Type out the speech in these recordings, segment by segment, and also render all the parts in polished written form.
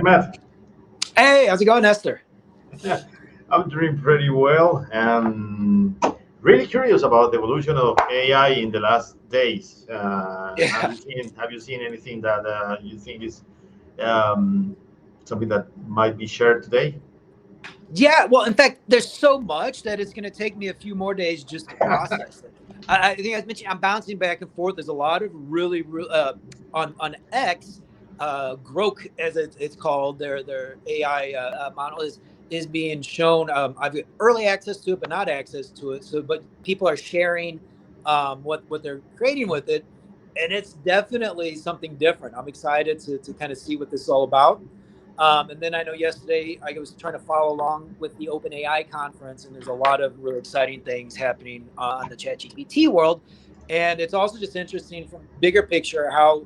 Matt. Hey, how's it going, Nestor? I'm doing pretty well and really curious about the evolution of AI in the last days. Yeah. Have you seen anything that you think is um, something that might be shared today? Yeah, well, in fact, there's so much that it's going to take me a few more days just to process it. I think I mentioned I'm bouncing back and forth. There's a lot of on X, Grok as it's called. Their AI model is being shown. I've got early access to it, but not access to it. So, but people are sharing what they're creating with it, and it's definitely something different. I'm excited to kind of see what this is all about. And then I know yesterday I was trying to follow along with the OpenAI conference, and there's a lot of really exciting things happening on the ChatGPT world. And it's also just interesting from bigger picture how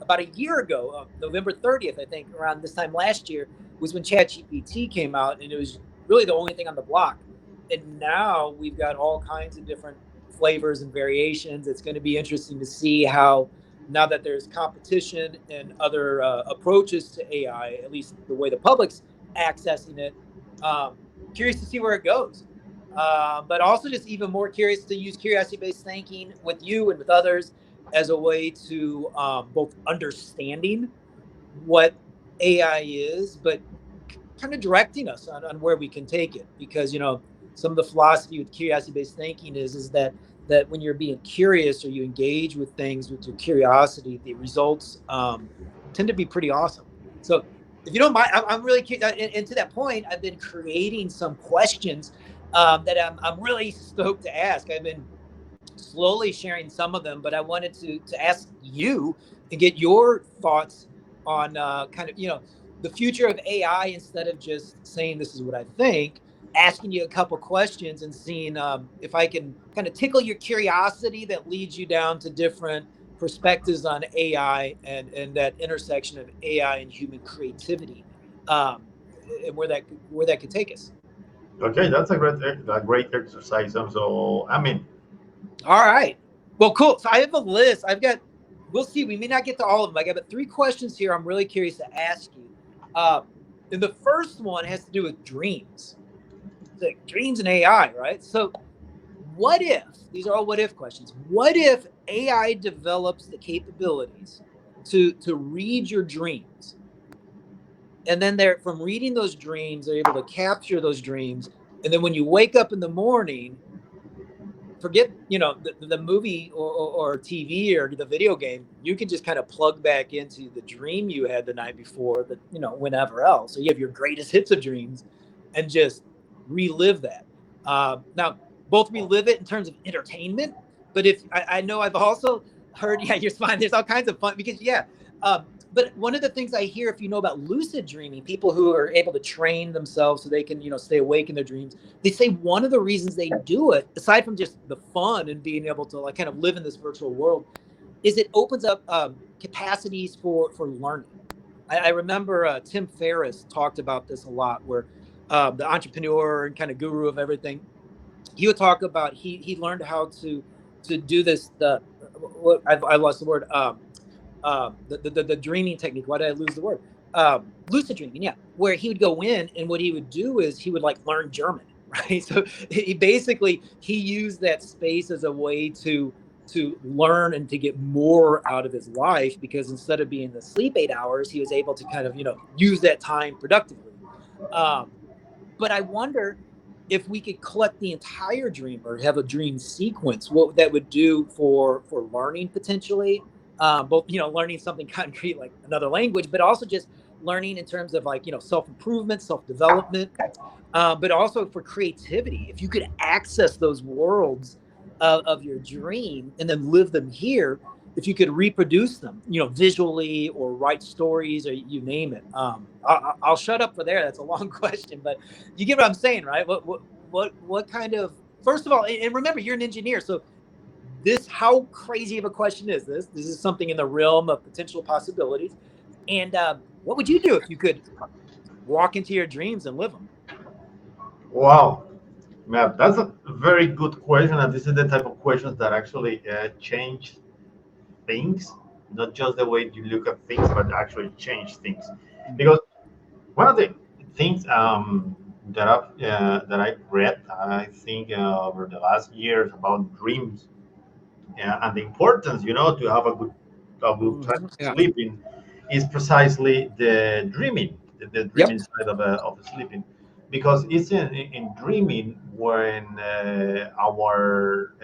about a year ago, November 30th, I think, around this time last year, was when ChatGPT came out, and it was really the only thing on the block. And now we've got all kinds of different flavors and variations. It's going to be interesting to see how now that there's competition and other approaches to AI, at least the way the public's accessing it, um, curious to see where it goes. But also just even more curious to use curiosity-based thinking with you and with others as a way to both understanding what AI is, but kind of directing us on where we can take it. Because some of the philosophy with curiosity-based thinking is that when you're being curious or you engage with things with your curiosity, the results tend to be pretty awesome. So if you don't mind, I'm really curious. And to that point, I've been creating some questions that I'm really stoked to ask. I've been slowly sharing some of them, but I wanted to ask you and get your thoughts on kind of the future of AI instead of just saying this is what I think. Asking you a couple questions and seeing if I can kind of tickle your curiosity that leads you down to different perspectives on AI and that intersection of AI and human creativity, um, and where that could take us. Okay, that's a great exercise. So I mean, All right. Well, cool. So I have a list. We'll see. We may not get to all of them. I got about three questions here I'm really curious to ask you. Um, and the first one has to do with dreams. It's like dreams and AI, right? So, what if, these are all what if questions, what if AI develops the capabilities to read your dreams? And then they're from reading those dreams, they're able to capture those dreams. And then when you wake up in the morning, forget the movie or TV or the video game. You can just kind of plug back into the dream you had the night before, that whenever else. So you have your greatest hits of dreams, and just relive that. Now, both relive it in terms of entertainment, but if I know I've also heard, yeah, you're fine. There's all kinds of fun because but one of the things I hear, if you know about lucid dreaming, people who are able to train themselves so they can stay awake in their dreams, they say one of the reasons they do it, aside from just the fun and being able to like kind of live in this virtual world, is it opens up capacities for learning. I remember Tim Ferriss talked about this a lot, where the entrepreneur and kind of guru of everything, he would talk about he learned how to do this. I lost the word. The dreaming technique. Why did I lose the word? Lucid dreaming, yeah. Where he would go in, and what he would do is he would like learn German, right? So he used that space as a way to learn and to get more out of his life, because instead of being asleep 8 hours, he was able to kind of use that time productively. Um, but I wonder if we could collect the entire dream or have a dream sequence, what that would do for learning potentially, both learning something concrete like another language, but also just learning in terms of like self-improvement, self-development, but also for creativity. If you could access those worlds of your dream and then live them here, if you could reproduce them, visually, or write stories, or you name it. I'll shut up for there. That's a long question, but you get what I'm saying, right? What kind of, first of all, and remember, you're an engineer, so how crazy of a question is this? This is something in the realm of potential possibilities. And what would you do if you could walk into your dreams and live them? wow, Matt, that's a very good question, and this is the type of questions that actually change things, not just the way you look at things, but actually change things. Because One of the things that I read, I think over the last years about dreams, and the importance, to have a good time Yeah. sleeping, is precisely the dreaming, the Yep. dreaming side of sleeping, because it's in dreaming when our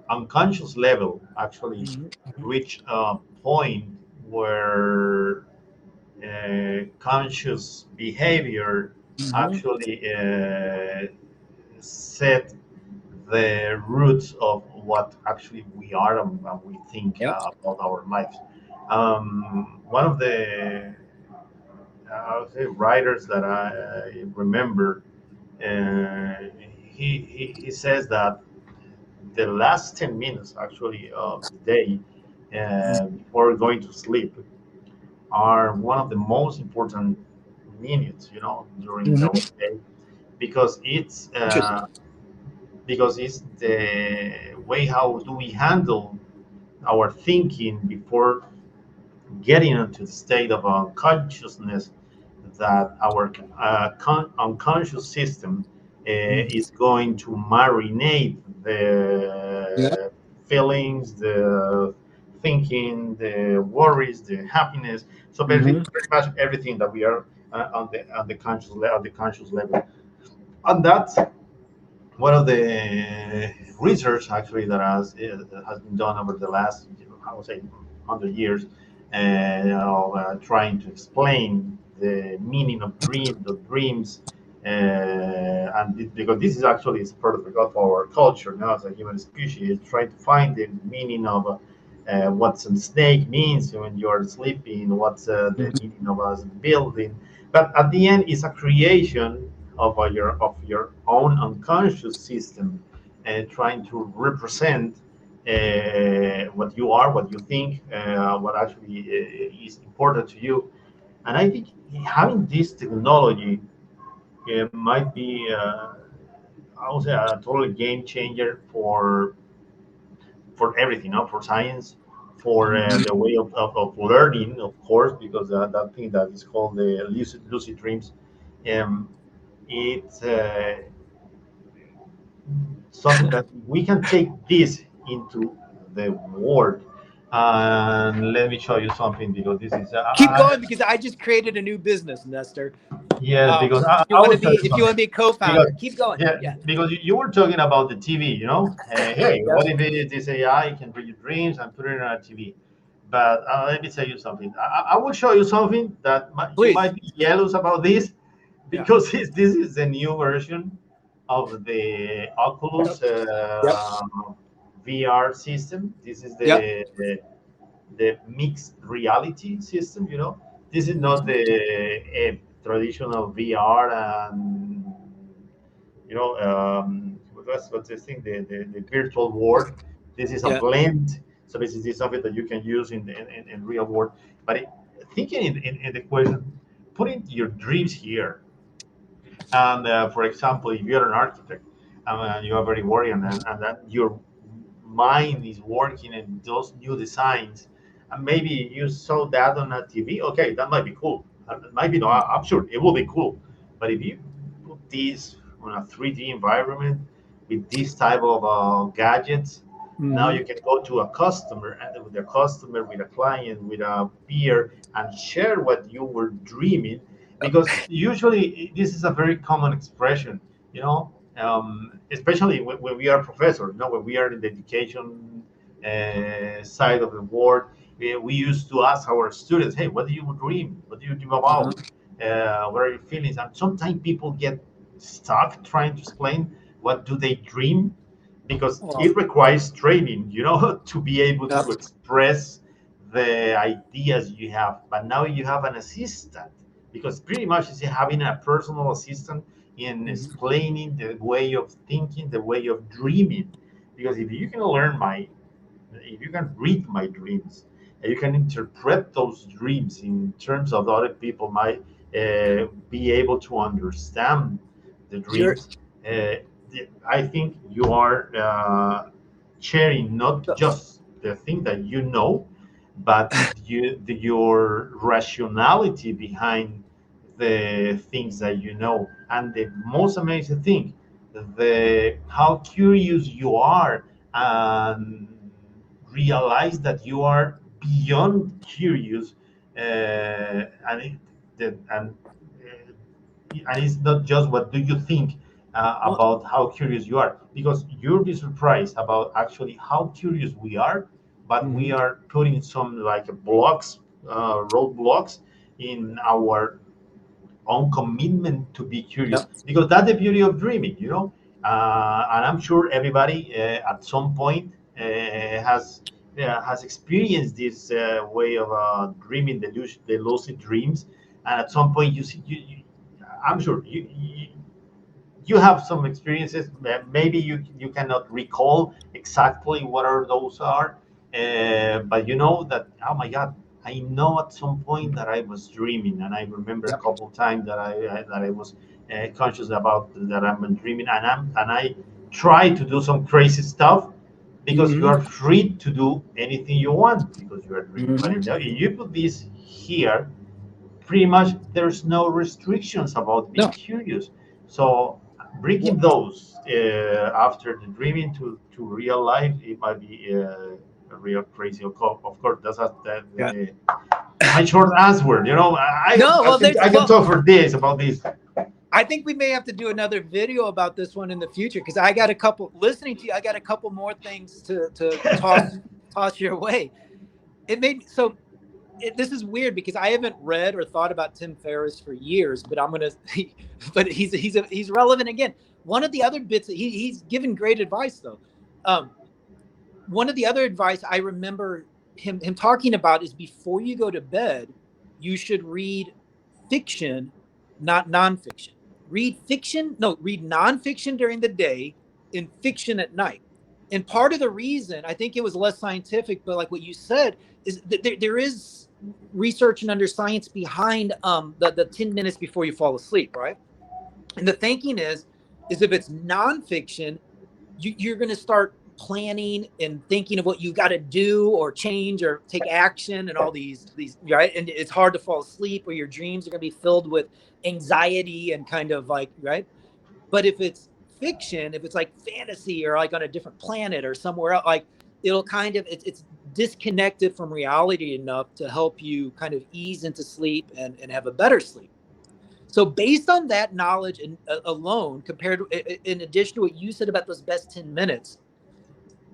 unconscious level actually Mhm. reach a point where conscious behavior Mhm. actually set the roots of what actually we are and we think Yep. about our lives. One of the I would say writers that I remember, uh, he says that the last 10 minutes actually of the day before going to sleep are one of the most important minutes, during Mhm. our day, because Interesting. it's the way how do we handle our thinking before getting into the state of unconsciousness, that our unconscious system Mhm. is going to marinate Yeah. the feelings, the thinking, the worries, the happiness. So basically, Mhm. pretty much everything that we are on the conscious level. And that's one of the research actually that has been done over the last, I would say, 100 years, trying to explain the meaning of dreams, because this is actually is part of our culture now as a human species, trying to find the meaning of what a snake means when you are sleeping, what's the Mhm. meaning of a building, but at the end, it's a creation of your own unconscious system, trying to represent what you are, what you think, what actually is important to you. And I think having this technology might be, I would say, a total game changer for everything, for science, for Mhm. the way of learning, of course, because that thing that is called the lucid dreams. Um, it's something that we can take this into the world. And let me show you something, because this is Keep going because I just created a new business, Nestor. yes, because If you I want to will tell be, you if you want something, to be a because co-founder, keep going. yeah, Yeah. because you were talking about the TV, hey, Yep. what if it is this AI can read your dreams and put it on a TV? But let me tell you something. I will show you something that you Please. might be jealous about this, Yeah. because this is the new version of the Yep. Oculus Yep. VR system. This is Yep. the mixed reality system. This is not Mhm. the traditional VR, and what's this thing, the virtual world. This is a Yeah. blend. So this is something that you can use in real world. But thinking in the question, putting your dreams here, and for example, if you're an architect and you are very worried, and that your mind is working in those new designs, and maybe you saw that on a TV, okay, that might be cool. It might be not, I'm sure it will be cool. But if you put this on a 3D environment with this type of gadgets, now Mhm. you can go to a customer, and with a customer, with a client, with a peer, and share what you were dreaming, Yep. because usually this is a very common expression, especially when we are professors, when we are in the education side of the world. We used to ask our students, hey, what do you dream? What do you dream Uh-huh. about? What are your feelings? And sometimes people get stuck trying to explain what do they dream, because Well, it requires training, to be able yep. to express the ideas you have. But now you have an assistant, because pretty much it's having a personal assistant in Mhm. explaining the way of thinking, the way of dreaming. Because if you can read my dreams, and you can interpret those dreams in terms of other people might be able to understand the You're dreams. Uh, I think you are sharing not just the thing that you know, but your rationality behind the things that you know. And the most amazing thing, the how curious you are, and realize that you are beyond curious, and it, and it's not just what do you think Well, about how curious you are, because you'll be surprised about actually how curious we are, but we mhm. are putting some like blocks, roadblocks in our own commitment to be curious, Yep. because that's the beauty of dreaming, and I'm sure everybody at some point has experienced this way of dreaming, the lucid dreams, and at some point you see I'm sure you have some experiences. Maybe you cannot recall exactly what are those are, but you know that, oh my God, I know at some point that I was dreaming, and I remember a Yep. couple times that I was conscious about that I'm dreaming, and I try to do some crazy stuff, because you Mhm. are free to do anything you want because you are dreaming. But Mhm. if you put this here, pretty much there's no restrictions about being No. curious. So Well, bringing those after the dreaming to real life, it might be a real crazy. Of course, that's yeah. my short answer. No, well, I can well, talk for days about this. I think we may have to do another video about this one in the future because I got a couple. Listening to you, I got a couple more things to toss your way. It made so. This is weird because I haven't read or thought about Tim Ferriss for years, but I'm gonna. But he's relevant again. One of the other bits he's given great advice though. Um, One of the other advice I remember him talking about is before you go to bed, you should read fiction, not nonfiction. Read fiction, no, read nonfiction during the day and fiction at night. And part of the reason, I think it was less scientific, but like what you said, is that there is research and under science behind the 10 minutes before you fall asleep, right? And the thinking is if it's nonfiction, you're going to start planning and thinking of what you got to do or change or take action and all these right, and it's hard to fall asleep, or your dreams are going to be filled with anxiety and kind of like, right. But if it's fiction, if it's like fantasy or like on a different planet or somewhere else, like it'll kind of it's disconnected from reality enough to help you kind of ease into sleep and have a better sleep. So based on that knowledge and alone, compared to, in addition to what you said about those best 10 minutes,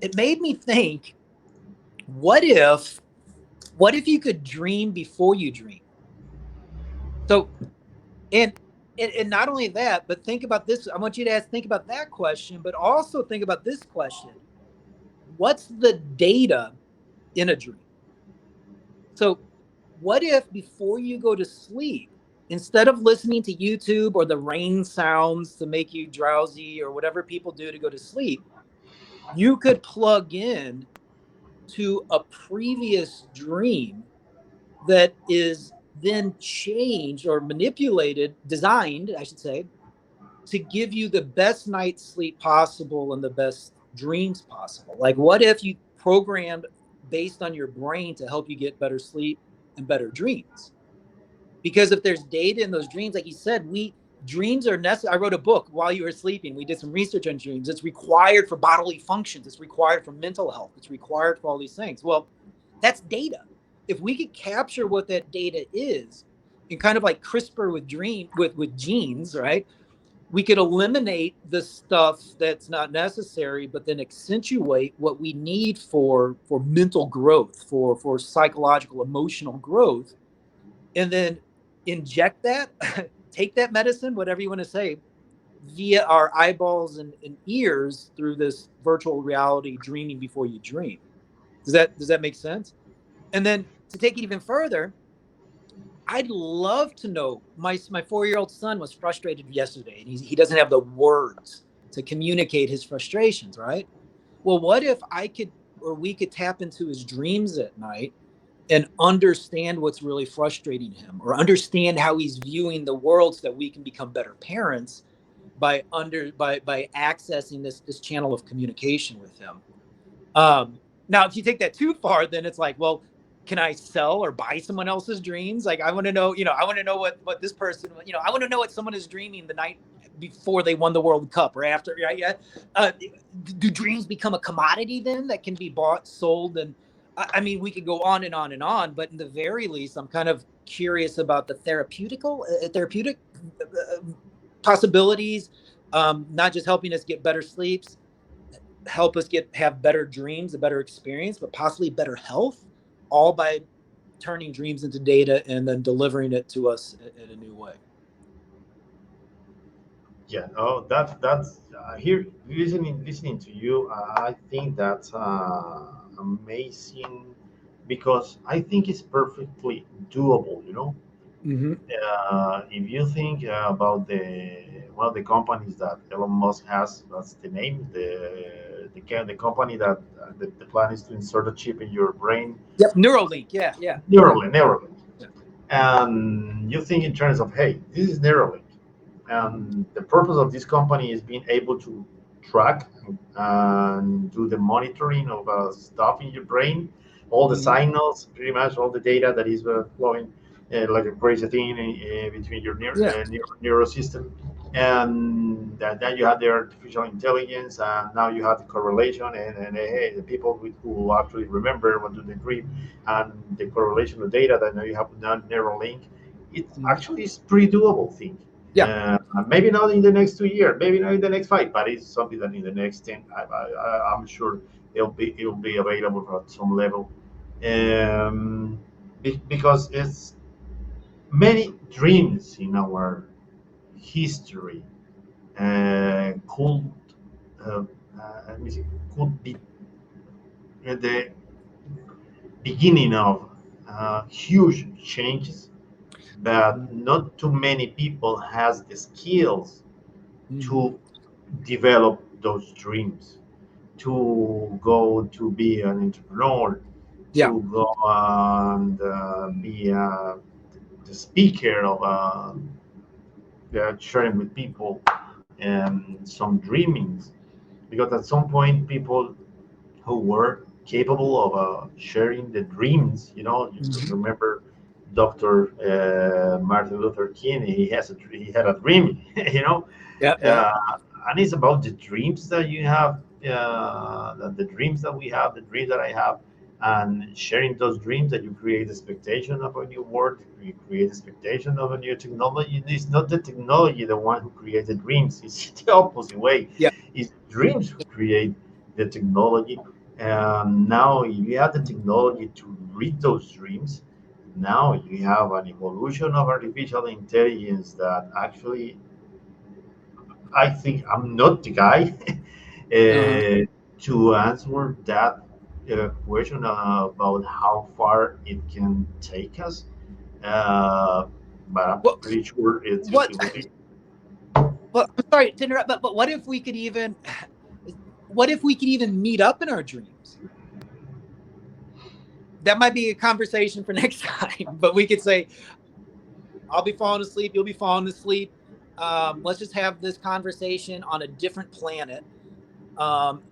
it made me think, what if what if you could dream before you dream? So and and not only that, but think about this. I want you to think about that question, but also think about this question. What's the data in a dream? So what if before you go to sleep, instead of listening to YouTube or the rain sounds to make you drowsy or whatever people do to go to sleep, you could plug in to a previous dream that is then changed or manipulated, designed, I should say, to give you the best night's sleep possible and the best dreams possible. Like, what if you programmed based on your brain to help you get better sleep and better dreams? Because if there's data in those dreams, like you said, we dreams are necessary. I wrote a book while you were sleeping. We did some research on dreams. It's required for bodily functions. It's required for mental health. It's required for all these things. Well, that's data. If we could capture what that data is and kind of like CRISPR with with genes, right? We could eliminate the stuff that's not necessary, but then accentuate what we need for mental growth, for psychological, emotional growth, and then inject that, take that medicine, whatever you want to say, via our eyeballs and ears through this virtual reality dreaming before you dream. Does that make sense? And then to take it even further, I'd love to know. My 4-year-old son was frustrated yesterday, and he doesn't have the words to communicate his frustrations. Right. Well, what if I could, or we could tap into his dreams at night and understand what's really frustrating him, or understand how he's viewing the world, so that we can become better parents by accessing this channel of communication with him. Now, if you take that too far, then it's like, well, can I sell or buy someone else's dreams? Like, I want to know, I want to know what this person, I want to know what someone is dreaming the night before they won the World Cup or after. Yeah, yeah. Uh, do dreams become a commodity then that can be bought, sold, and I mean, we could go on and on and on, but in the very least, I'm kind of curious about the therapeutic possibilities, not just helping us get better sleeps, help us have better dreams, a better experience, but possibly better health, all by turning dreams into data and then delivering it to us in a new way. Yeah, oh, that's here listening to you. I think that's amazing because I think it's perfectly doable. Mm-hmm. If you think about the one of the companies that Elon Musk has, that's the name, the company that the plan is to insert a chip in your brain, Yep. Neuralink. Yeah. Yeah. Neuralink. Yeah. And you think in terms of, hey, this is Neuralink. And the purpose of this company is being able to track and do the monitoring of stuff in your brain, all the Mm-hmm. signals, pretty much all the data that is flowing like a crazy thing between your Yeah. neural system. And then you have the artificial intelligence, and now you have the correlation, and hey, the people who actually remember what do they dream, and the correlation of data that now you have now Neuralink. It Mm-hmm. actually is pretty doable thing. Yeah. Maybe not in the next 2 years, maybe not in the next five, but it's something that in the next 10, I'm sure it'll be available at some level, because it's many dreams in our history could uh, let me see, could be the beginning of huge changes, Mm-hmm. but not too many people has the skills Mm-hmm. to develop those dreams, to go to be an entrepreneur, Yeah. to go and be the speaker of sharing with people some dreamings. Because at some point, people who were capable of sharing the dreams, you Mm-hmm. remember Dr. Martin Luther King, he had a dream, you know, Yeah. Yeah. uh, and it's about the dreams that you have, the dreams that we have, the dreams that I have, and sharing those dreams that you create expectation of a new world, you create expectation of a new technology. It's not the technology the one who creates the dreams. It's the opposite way. Yeah. It's dreams who create the technology. Now, if you have the technology to read those dreams, now you have an evolution of artificial intelligence that actually I think I'm not the guy Uh-huh. to answer that question about how far it can take us. Uh, but I'm Well, pretty sure what? it will be. Well, I'm sorry to interrupt, but what if we could even, what if we could even meet up in our dreams? That might be a conversation for next time. But we could say, I'll be falling asleep, you'll be falling asleep. Let's just have this conversation on a different planet.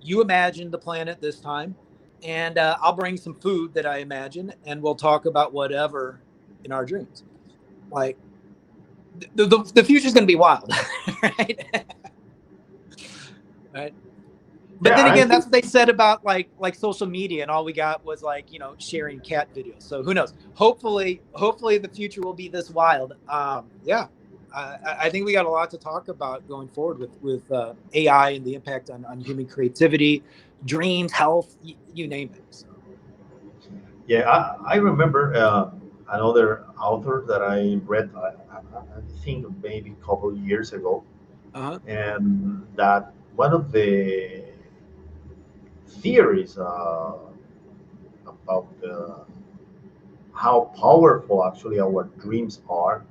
You imagine the planet this time, and I'll bring some food that I imagine, and we'll talk about whatever in our dreams. Like the future is going to be wild, right? Right. But Yeah, then I again, that's think what they said about like social media, and all we got was like sharing cat videos. So who knows? Hopefully the future will be this wild. Yeah, I think we got a lot to talk about going forward with AI and the impact on human creativity, dreams, health, you name it. So. yeah, I remember another author that I read. I think maybe a couple of years ago, Uh-huh. and that one of the theories about how powerful actually our dreams are.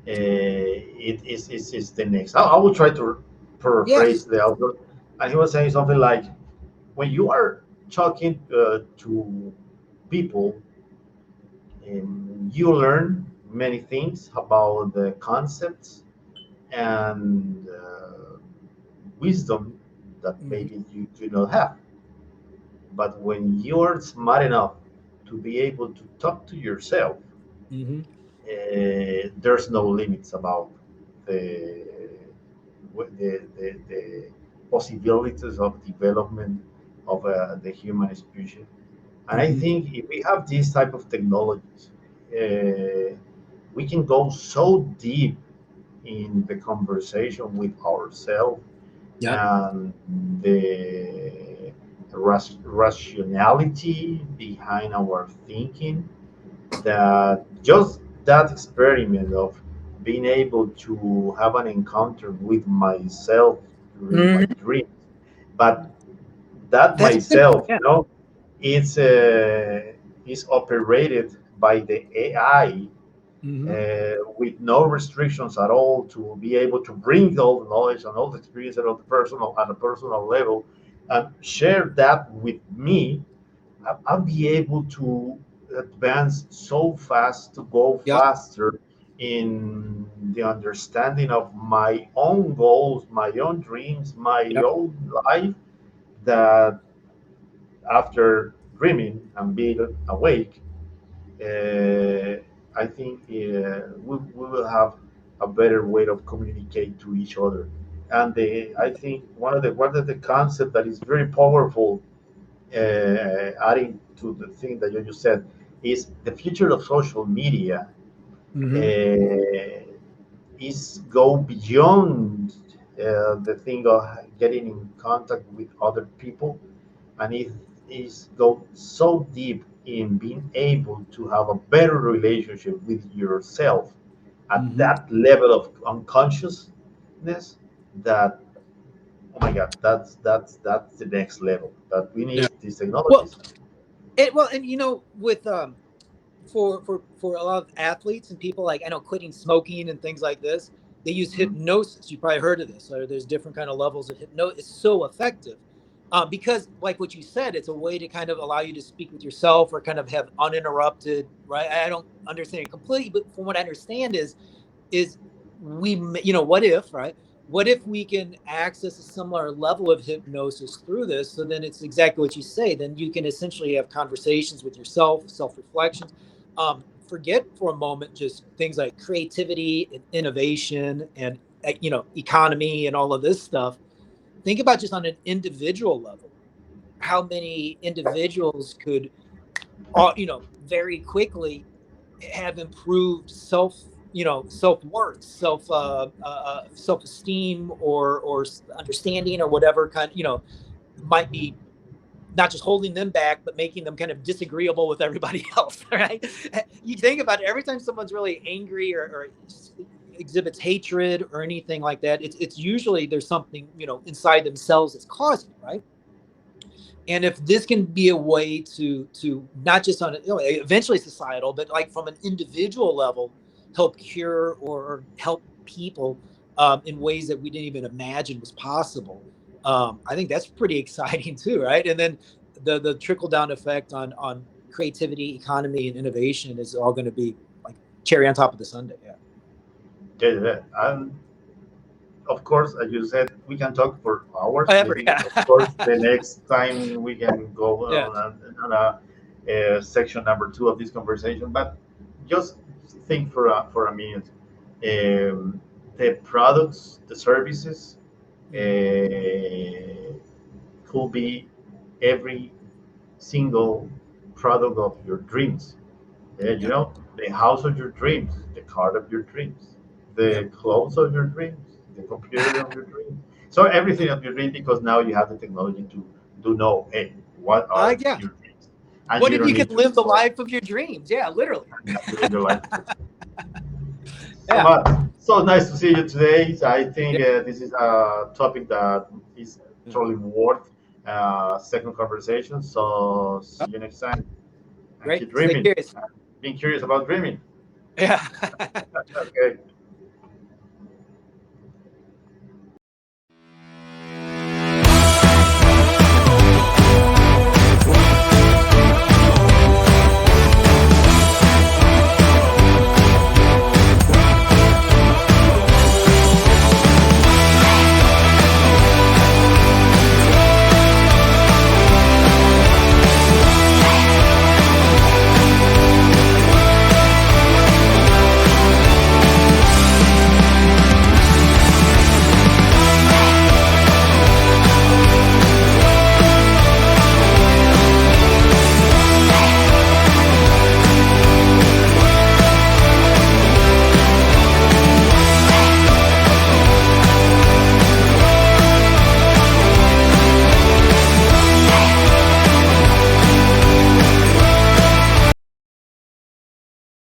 Is the next. I will try to Yeah. paraphrase the author, and he was saying something like, when you are talking to people, you learn many things about the concepts and wisdom that Mm-hmm. maybe you do not have. But when you're smart enough to be able to talk to yourself, Mm-hmm. there's no limits about the, the possibilities of development of the human species. And I Mm-hmm. think if we have these type of technologies, we can go so deep in the conversation with ourselves Yep. and the rationality behind our thinking, that just that experiment of being able to have an encounter with myself during my Hmm. dreams, but that That's a good point. myself, Yeah. it's is operated by the AI, Mm-hmm. with no restrictions at all, to be able to bring all the knowledge and all the experience at a personal level and share that with me. I'll be able to advance so fast, to go Yep. faster in the understanding of my own goals, my own dreams, my Yep. own life, that after dreaming and being awake, uh, I think we will have a better way of communicate to each other. And I think one of the concept that is very powerful, adding to the thing that you just said, is the future of social media. Mm-hmm. Uh, is go beyond the thing of getting in contact with other people, and it is go so deep in being able to have a better relationship with yourself at Mm-hmm. that level of unconsciousness, that, oh my god, that's the next level that we Yeah. need these Well, technologies. and with for a lot of athletes and people, like I know, quitting smoking and things like this, they use Mhm. hypnosis. You probably heard of this. Or there's different kind of levels of hypnosis. It's so effective, because like what you said, it's a way to kind of allow you to speak with yourself or kind of have uninterrupted. Right? I don't understand it completely, but from what I understand is we, what if, right, what if we can access a similar level of hypnosis through this? So then it's exactly what you say. Then you can essentially have conversations with yourself, self-reflections. Forget for a moment just things like creativity and innovation and economy and all of this stuff. Think about just on an individual level, how many individuals could, very quickly have improved self-worth, self-esteem, or understanding, or whatever kind, might be not just holding them back, but making them kind of disagreeable with everybody else. Right? You think about it, every time someone's really angry, or exhibits hatred or anything like that, it's usually there's something inside themselves that's causing it, right? And if this can be a way to not just on eventually societal, but like from an individual level, help cure or help people, in ways that we didn't even imagine was possible, I think that's pretty exciting too, right? And then the trickle down effect on creativity, economy, and innovation is all going to be like cherry on top of the sundae. Yeah. Yeah, and of course, as you said, we can talk for hours. Ever. Maybe, Yeah. of course, the next time we can go Yeah. on section number two of this conversation. But just think for a minute. The products, the services, Hmm. could be every single product of your dreams. Yep. The house of your dreams, the car of your dreams, Yep. the clothes of your dreams, the computer of your dreams. So everything of your dreams, because now you have the technology to know, hey, what are Yeah. your dreams, and What you if don't you need could to live the store life of your dreams? Yeah, literally. and live your life. So Yeah. much. So nice to see you today. I Yeah. think this is a topic that is Yeah. totally worth second conversation. So Oh, see you next time, and great. keep Stay dreaming. curious. Being curious about dreaming. Yeah. Okay.